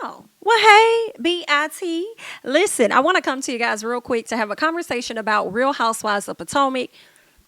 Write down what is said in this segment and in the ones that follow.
Oh, well, hey, BIT. Listen, I want to come to you guys real quick to have a conversation about Real Housewives of Potomac,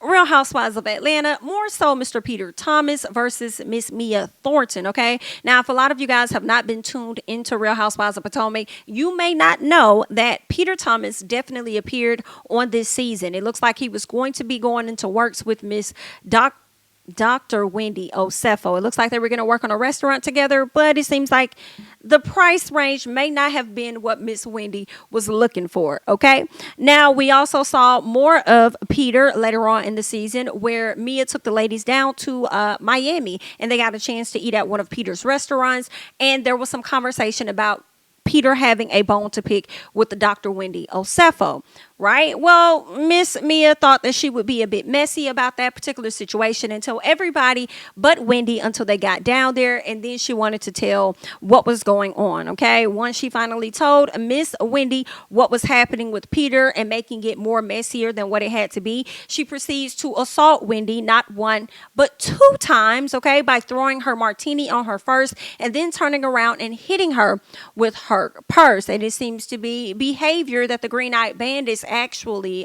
Real Housewives of Atlanta, more so Mr. Peter Thomas versus Miss Mia Thornton, okay? Now, if a lot of you guys have not been tuned into Real Housewives of Potomac, you may not know that Peter Thomas definitely appeared on this season. It looks like he was going to be going into works with Miss Dr. Wendy Osefo. It looks like they were going to work on a restaurant together, but it seems like the price range may not have been what Miss Wendy was looking for. Okay. Now, we also saw more of Peter later on in the season where Mia took the ladies down to Miami and they got a chance to eat at one of Peter's restaurants. And there was some conversation about Peter having a bone to pick with the Dr. Wendy Osefo, right? Well, Miss Mia thought that she would be a bit messy about that particular situation and tell everybody but Wendy until they got down there, and then she wanted to tell what was going on, okay? Once she finally told Miss Wendy what was happening with Peter and making it more messier than what it had to be, she proceeds to assault Wendy not one but two times, okay, by throwing her martini on her first and then turning around and hitting her with her purse. And it seems to be behavior that the Green-Eyed Bandits actually,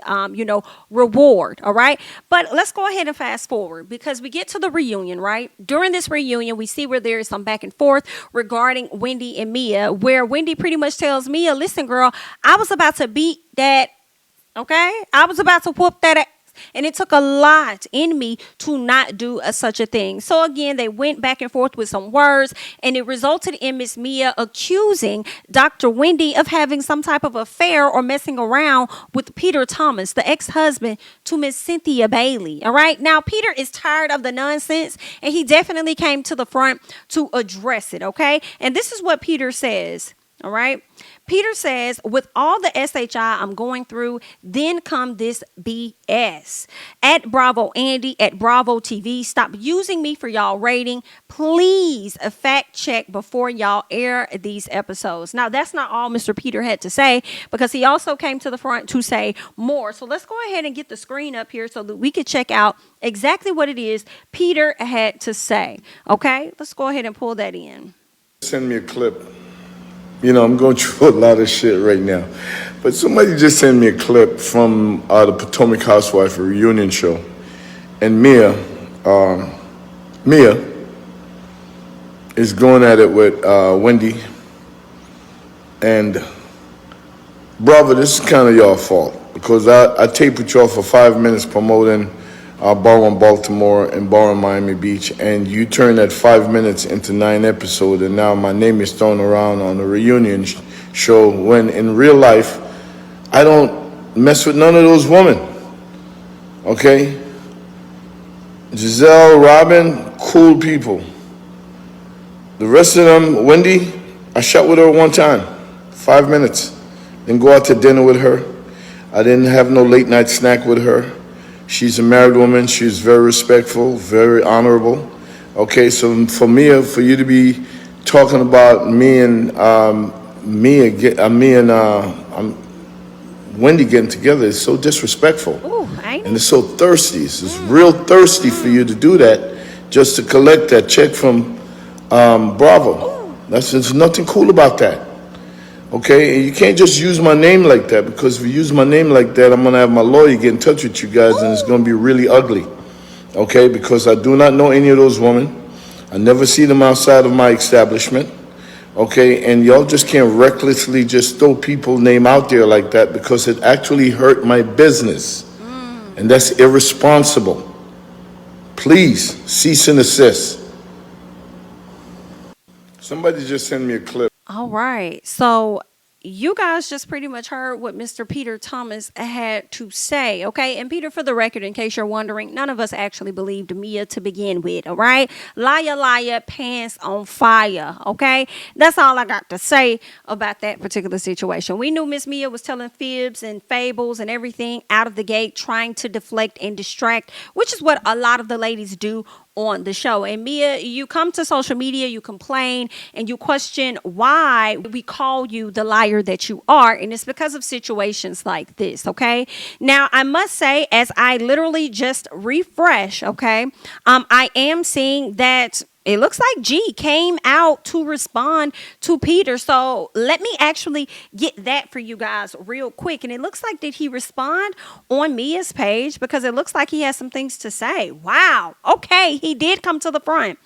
reward. All right. But let's go ahead and fast forward because we get to the reunion, right? During this reunion, we see where there is some back and forth regarding Wendy and Mia, where Wendy pretty much tells Mia, listen, girl, I was about to beat that. Okay. I was about to whoop that. And it took a lot in me to not do such a thing. So again, they went back and forth with some words, and it resulted in Miss Mia accusing Dr. Wendy of having some type of affair or messing around with Peter Thomas, the ex-husband to Miss Cynthia Bailey. All right. Now, Peter is tired of the nonsense, and he definitely came to the front to address it. Okay. And this is what Peter says. All right. Peter says, with all the SHI I'm going through, then come this BS. At Bravo Andy, at Bravo TV, stop using me for y'all rating. Please fact check before y'all air these episodes. Now, that's not all Mr. Peter had to say, because he also came to the front to say more. So let's go ahead and get the screen up here so that we can check out exactly what it is Peter had to say. Okay, let's go ahead and pull that in. Send me a clip. I'm going through a lot of shit right now. But somebody just sent me a clip from the Potomac Housewife reunion show. And Mia is going at it with Wendy. And, brother, this is kind of your fault. Because I taped with y'all for 5 minutes promoting Bar in Baltimore and Bar in Miami Beach, and you turn that 5 minutes into 9 episodes, and now my name is thrown around on a reunion show when in real life I don't mess with none of those women. Okay? Gizelle, Robyn, cool people. The rest of them, Wendy, I shot with her one time, 5 minutes, then go out to dinner with her. I didn't have no late night snack with her. She's a married woman. She's very respectful, very honorable. Okay, so for you to be talking about me and Wendy getting together is so disrespectful. Ooh, and it's so thirsty. It's real thirsty for you to do that just to collect that check from Bravo. There's nothing cool about that. Okay, and you can't just use my name like that, because if you use my name like that, I'm going to have my lawyer get in touch with you guys, and it's going to be really ugly. Okay, because I do not know any of those women. I never see them outside of my establishment. Okay, and y'all just can't recklessly just throw people's name out there like that, because it actually hurt my business. And that's irresponsible. Please, cease and desist. Somebody just send me a clip. All right. So you guys just pretty much heard what Mr. Peter Thomas had to say, okay? And Peter, for the record, in case you're wondering, none of us actually believed Mia to begin with, all right? Liar, liar, pants on fire, okay? That's all I got to say about that particular situation. We knew Miss Mia was telling fibs and fables and everything out of the gate, trying to deflect and distract, which is what a lot of the ladies do on the show. And Mia, you come to social media, you complain, and you question why we call you the liar that you are. And it's because of situations like this, okay? Now, I must say, as I literally just refresh, okay, I am seeing that it looks like G came out to respond to Peter. So let me actually get that for you guys real quick. And it looks like, did he respond on Mia's page? Because it looks like he has some things to say. Wow. Okay. He did come to the front.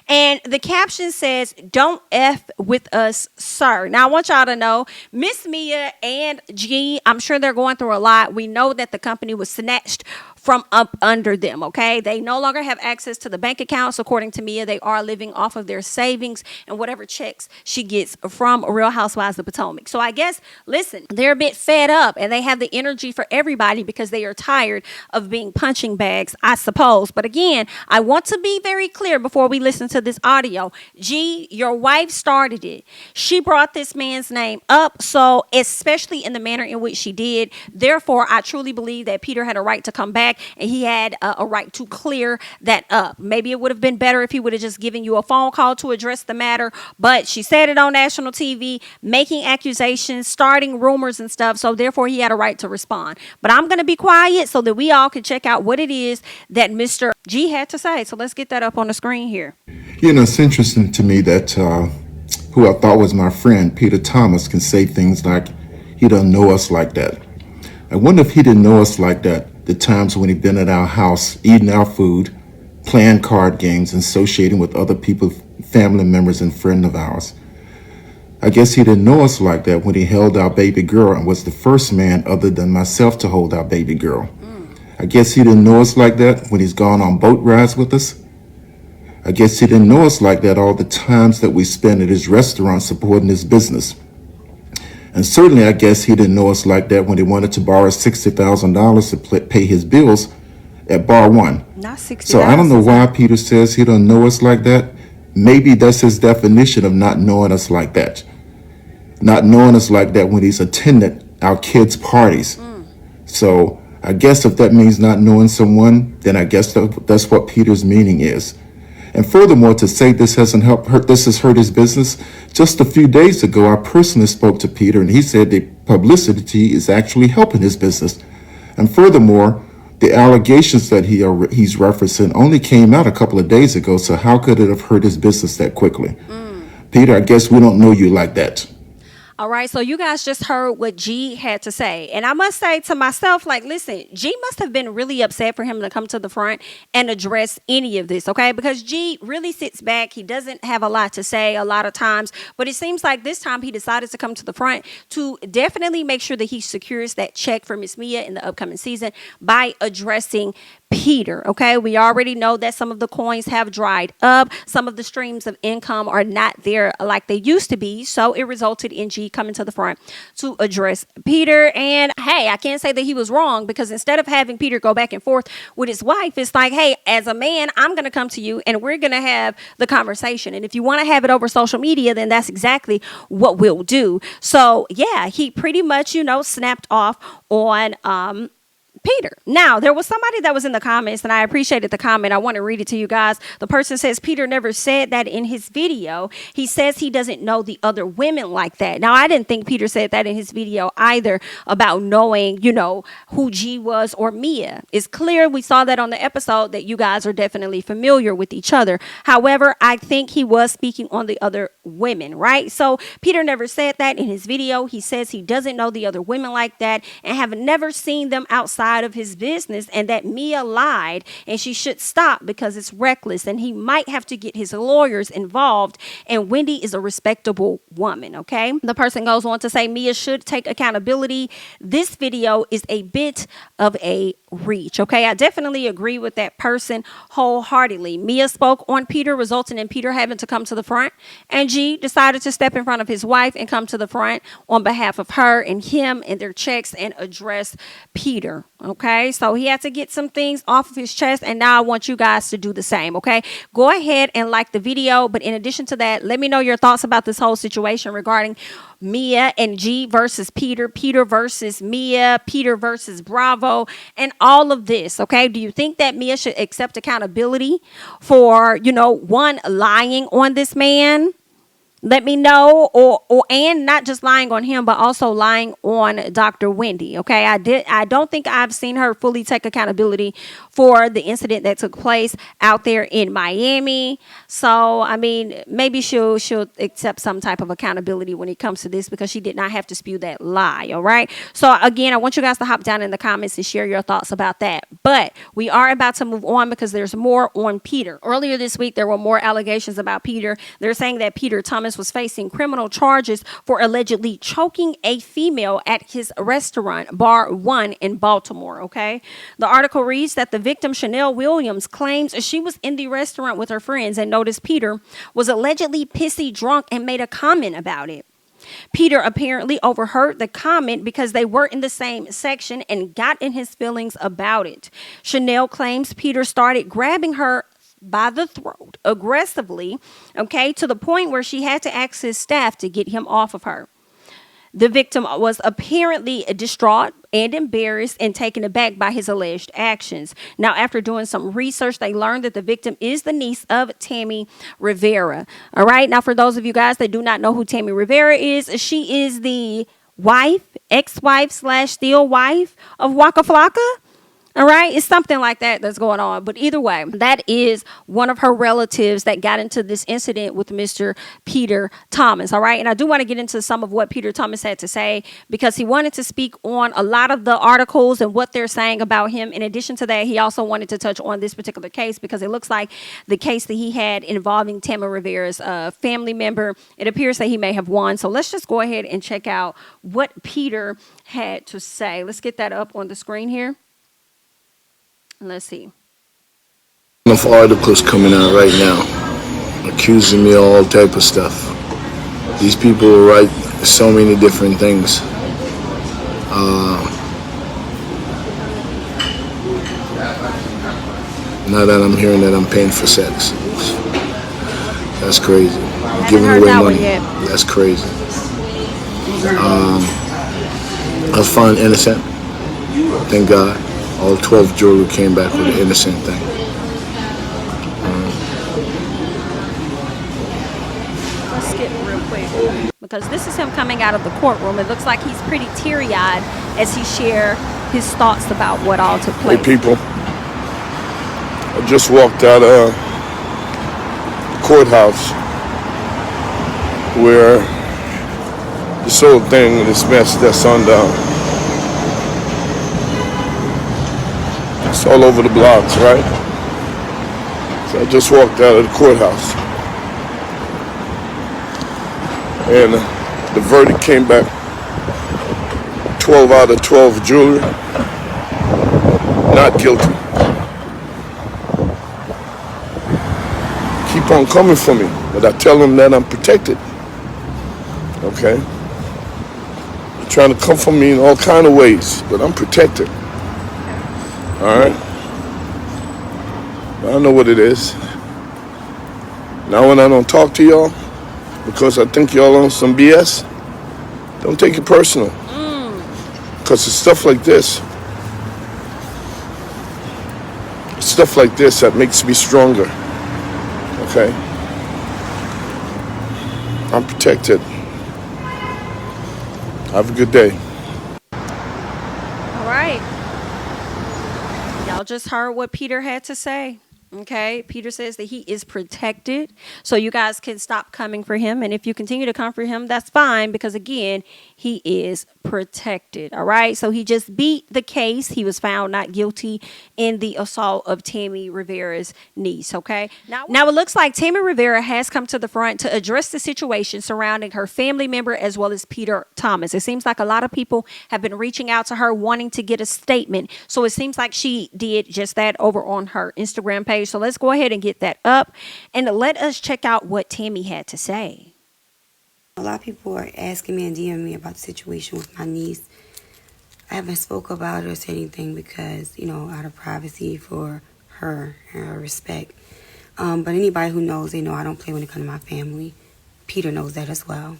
And the caption says, "Don't F with us, sir." Now, I want y'all to know, Miss Mia and G, I'm sure they're going through a lot. We know that the company was snatched from up under them, okay? They no longer have access to the bank accounts. According to Mia, they are living off of their savings and whatever checks she gets from Real Housewives of Potomac. So I guess, listen, they're a bit fed up and they have the energy for everybody because they are tired of being punching bags, I suppose. But again, I want to be very clear before we listen to this audio. G, your wife started it. She brought this man's name up, so especially in the manner in which she did. Therefore, I truly believe that Peter had a right to come back and he had a right to clear that up. Maybe it would have been better if he would have just given you a phone call to address the matter, but she said it on national TV, making accusations, starting rumors and stuff, so therefore he had a right to respond. But I'm going to be quiet so that we all can check out what it is that Mr. G had to say. So let's get that up on the screen here. You know, it's interesting to me that who I thought was my friend, Peter Thomas, can say things like, he doesn't know us like that. I wonder if he didn't know us like that the times when he'd been at our house, eating our food, playing card games, and associating with other people, family members and friends of ours. I guess he didn't know us like that when he held our baby girl and was the first man other than myself to hold our baby girl. I guess he didn't know us like that when he's gone on boat rides with us. I guess he didn't know us like that all the times that we spent at his restaurant supporting his business. And certainly, I guess he didn't know us like that when he wanted to borrow $60,000 to pay his bills at Bar One. Not 60. So I don't know why Peter says he don't know us like that. Maybe that's his definition of not knowing us like that. Not knowing us like that when he's attended our kids' parties. So I guess if that means not knowing someone, then I guess that's what Peter's meaning is. And furthermore, to say this has hurt his business, just a few days ago, I personally spoke to Peter and he said the publicity is actually helping his business. And furthermore, the allegations that he's referencing only came out a couple of days ago, so how could it have hurt his business that quickly? Peter, I guess we don't know you like that. All right, so you guys just heard what G had to say. And I must say to myself, like, listen, G must have been really upset for him to come to the front and address any of this, okay? Because G really sits back. He doesn't have a lot to say a lot of times. But it seems like this time he decided to come to the front to definitely make sure that he secures that check for Miss Mia in the upcoming season by addressing Peter, okay? We already know that some of the coins have dried up. Some of the streams of income are not there like they used to be. So it resulted in G coming to the front to address Peter. And hey, I can't say that he was wrong, because instead of having Peter go back and forth with his wife, it's like, hey, as a man, I'm going to come to you and we're going to have the conversation. And if you want to have it over social media, then that's exactly what we'll do. So yeah, he pretty much, snapped off on, Peter. Now, there was somebody that was in the comments, and I appreciated the comment. I want to read it to you guys. The person says, Peter never said that in his video. He says he doesn't know the other women like that. Now, I didn't think Peter said that in his video either, about knowing, who G was or Mia. It's clear, we saw that on the episode, that you guys are definitely familiar with each other. However, I think he was speaking on the other women, right? So Peter never said that in his video. He says he doesn't know the other women like that and have never seen them outside of his business, and that Mia lied and she should stop because it's reckless and he might have to get his lawyers involved, and Wendy is a respectable woman, okay? The person goes on to say Mia should take accountability. This video is a bit of a reach, okay? I definitely agree with that person wholeheartedly. Mia spoke on Peter, resulting in Peter having to come to the front, and G decided to step in front of his wife and come to the front on behalf of her and him and their checks and address Peter. Okay, so he had to get some things off of his chest, and now I want you guys to do the same, okay? Go ahead and like the video, but in addition to that, let me know your thoughts about this whole situation regarding Mia and G versus Peter, Peter versus Mia, Peter versus Bravo, and all of this, okay? Do you think that Mia should accept accountability for, one, lying on this man? Let me know, or and not just lying on him, but also lying on Dr. Wendy. Okay, I don't think I've seen her fully take accountability for the incident that took place out there in Miami. So I mean, maybe she'll accept some type of accountability when it comes to this, because she did not have to spew that lie. All right. So again, I want you guys to hop down in the comments and share your thoughts about that. But we are about to move on because there's more on Peter. Earlier this week, there were more allegations about Peter. They're saying that Peter Thomas was facing criminal charges for allegedly choking a female at his restaurant, Bar One in Baltimore. Okay. The article reads that the victim, Chanel Williams, claims she was in the restaurant with her friends and noticed Peter was allegedly pissy drunk and made a comment about it. Peter apparently overheard the comment because they were in the same section and got in his feelings about it. Chanel claims Peter started grabbing her by the throat aggressively, okay, to the point where she had to ask his staff to get him off of her. The victim was apparently distraught and embarrassed and taken aback by his alleged actions. Now, after doing some research, they learned that the victim is the niece of Tammy Rivera. All right. Now, for those of you guys that do not know who Tammy Rivera is, she is the ex-wife / still wife of Waka Flocka. All right. It's something like that that's going on. But either way, that is one of her relatives that got into this incident with Mr. Peter Thomas. All right. And I do want to get into some of what Peter Thomas had to say, because he wanted to speak on a lot of the articles and what they're saying about him. In addition to that, he also wanted to touch on this particular case, because it looks like the case that he had involving Tammy Rivera's family member, it appears that he may have won. So let's just go ahead and check out what Peter had to say. Let's get that up on the screen here. Let's see. Enough articles coming out right now, accusing me of all type of stuff. These people will write so many different things. Now that I'm hearing that I'm paying for sex, that's crazy. Giving away money, that's crazy. I was found innocent, thank God. All 12 jurors came back with an innocent thing. Let's skip real quick, because this is him coming out of the courtroom. It looks like he's pretty teary-eyed as he shares his thoughts about what all took place. Hey people, I just walked out of the courthouse where this whole thing, this mess that's on down. It's all over the blogs, right? So I just walked out of the courthouse. And the verdict came back 12 out of 12 jurors not guilty. Keep on coming for me, but I tell them that I'm protected. Okay? They're trying to come for me in all kind of ways, but I'm protected. All right. I know what it is. Now when I don't talk to y'all because I think y'all on some BS, don't take it personal. Because it's stuff like this. It's stuff like this that makes me stronger. Okay? I'm protected. Have a good day. All right. Y'all just heard what Peter had to say. Okay, Peter says that he is protected, so you guys can stop coming for him. And if you continue to come for him, that's fine, because again, he is protected. All right, so he just beat the case. He was found not guilty in the assault of Tammy Rivera's niece. Okay, now it looks like Tammy Rivera has come to the front to address the situation surrounding her family member as well as Peter Thomas. It seems like a lot of people have been reaching out to her wanting to get a statement. So it seems like she did just that over on her Instagram page. So let's go ahead and get that up and let us check out what Tammy had to say. A lot of people are asking me and DMing me about the situation with my niece. I haven't spoke about it or said anything because, out of privacy for her and her respect. But anybody who knows, they know I don't play when it comes to my family. Peter knows that as well.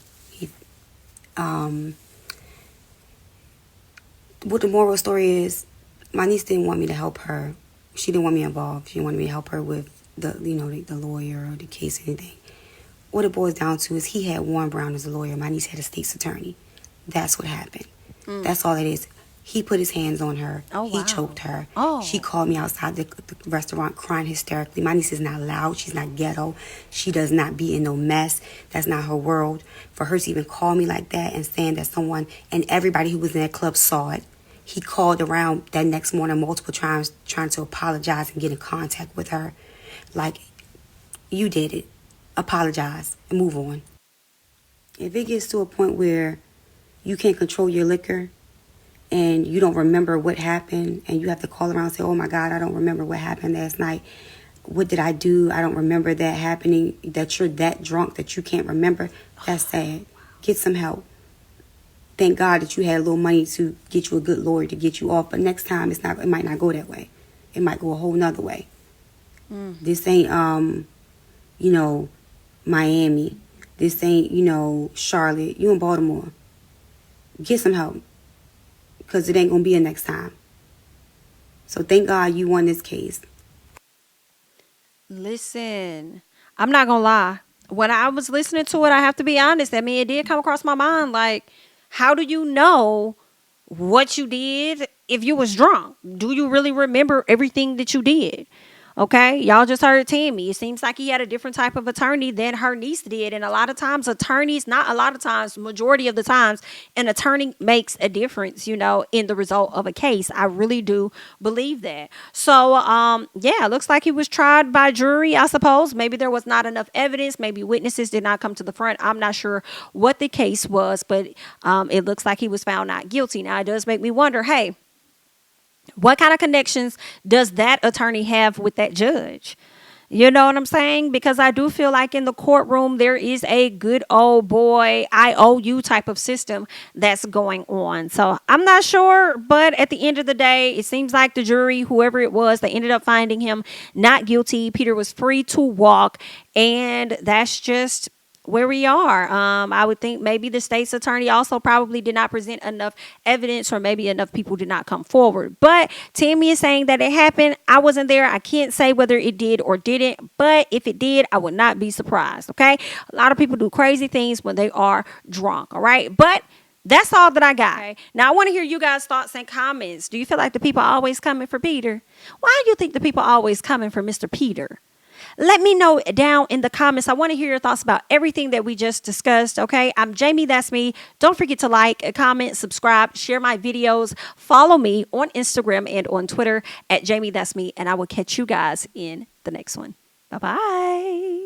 What the moral story is, my niece didn't want me to help her. She didn't want me involved. She wanted me to help her with the lawyer or the case or anything. what it boils down to is he had Warren Brown as a lawyer. My niece had a state's attorney. That's what happened. That's all it is. He put his hands on her. Oh, He wow. choked her. Oh. She called me outside the restaurant crying hysterically. My niece is not loud. She's not ghetto. She does not be in no mess. That's not her world. For her to even call me like that and saying that someone and everybody who was in that club saw it. He called around that next morning multiple times trying to apologize and get in contact with her. Like, you did it. Apologize and move on. If it gets to a point where you can't control your liquor and you don't remember what happened and you have to call around and say, oh my God, I don't remember what happened last night. What did I do? I don't remember that happening. That you're that drunk that you can't remember. That's sad. Get some help. Thank God that you had a little money to get you a good lawyer to get you off. But next time it might not go that way. It might go a whole nother way. This ain't Miami. This ain't, Charlotte. You in Baltimore. Get some help. Because it ain't going to be a next time. So thank God you won this case. Listen, I'm not going to lie. When I was listening to it, I have to be honest. I mean, it did come across my mind. Like, how do you know what you did if you was drunk? Do you really remember everything that you did? Okay, y'all just heard Tammy. It seems like he had a different type of attorney than her niece did. And a lot of times majority of the times, an attorney makes a difference, in the result of a case. I really do believe that. So, it looks like he was tried by jury, I suppose. Maybe there was not enough evidence. Maybe witnesses did not come to the front. I'm not sure what the case was, but it looks like he was found not guilty. Now, it does make me wonder, hey, what kind of connections does that attorney have with that judge? You know what I'm saying? Because I do feel like in the courtroom, there is a good old boy, I owe you type of system that's going on. So I'm not sure. But at the end of the day, it seems like the jury, whoever it was, they ended up finding him not guilty. Peter was free to walk. And that's just where we are. I would think maybe the state's attorney also probably did not present enough evidence, or maybe enough people did not come forward. But Tammy is saying that it happened. I wasn't there. I can't say whether it did or didn't, but if it did, I would not be surprised. Okay. A lot of people do crazy things when they are drunk. All right. But that's all that I got. Okay? Now, I want to hear you guys' thoughts and comments. Do you feel like the people are always coming for Peter? Why do you think the people are always coming for Mr. Peter? Let me know down in the comments. I want to hear your thoughts about everything that we just discussed. Okay, I'm Jamie. That's me. Don't forget to like, comment, subscribe, share my videos. Follow me on Instagram and on Twitter at Jamie. That's me. And I will catch you guys in the next one. Bye-bye.